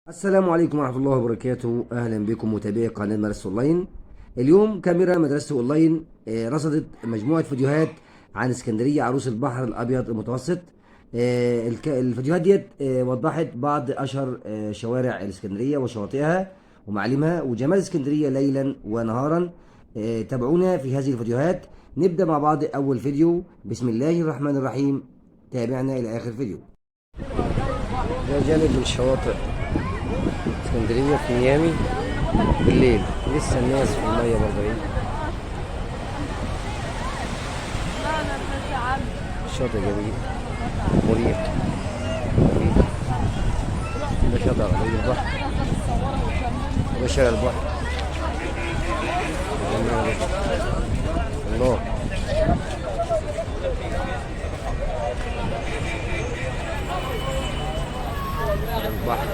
السلام عليكم ورحمة الله وبركاته. أهلا بكم متابعي قناة مدرسة أونلاين. اليوم كاميرا مدرسة أونلاين رصدت مجموعة فيديوهات عن اسكندرية عروس البحر الأبيض المتوسط. الفيديوهات ديت وضحت بعض أشهر شوارع الاسكندرية وشواطئها ومعالمها وجمال اسكندرية ليلا ونهارا. تابعونا في هذه الفيديوهات. نبدأ مع بعض أول فيديو. بسم الله الرحمن الرحيم. تابعنا إلى آخر فيديو. ده جانب من شواطئ اسكندرية في ميامي بالليل، لسه الناس في المية برضه ايه. الشاطئ جميل مريح جميل. ده شاطئ على البحر وده شارع البحر. الله البحر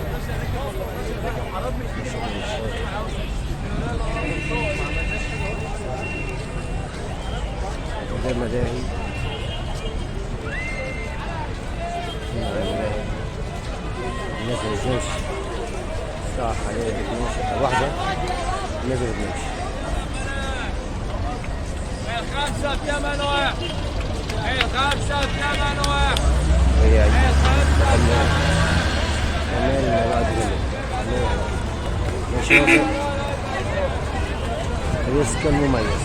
ده ملاهي. الناس ما بتنامش الساعة حاليا 12 واحدة. الناس ما بتنامش. خمسة ثمانية واحد. خمسة ثمانية واحد. وهي كمان ما بعد كده نشاطئ ريسك مميز.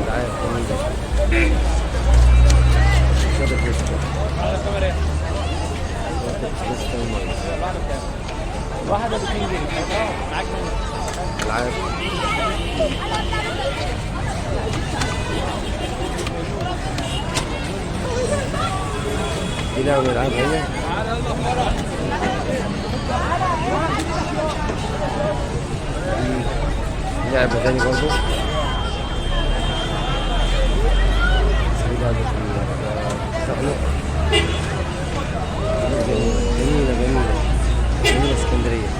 العاب جميلة. شاطئ ريسك. ريسك مميز. واحدة ب2 جنيه. معاك العاب دي لعبة الألعاب هنا. دي لعبة تاني برضه. دي لعبة التخلق. جميلة جميلة جميلة اسكندرية.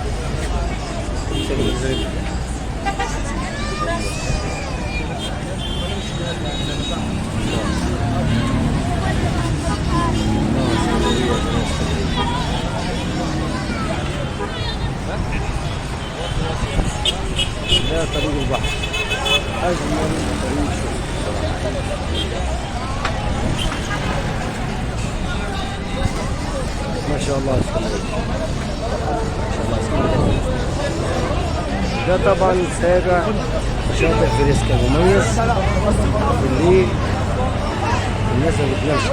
ده طريق البحر أجمل طريق ما شاء الله اسكندرية. ما شاء الله اسكندرية. ده طبعا سابع شاطئ فريسكا مميز بالليل. الناس ما بتنامش.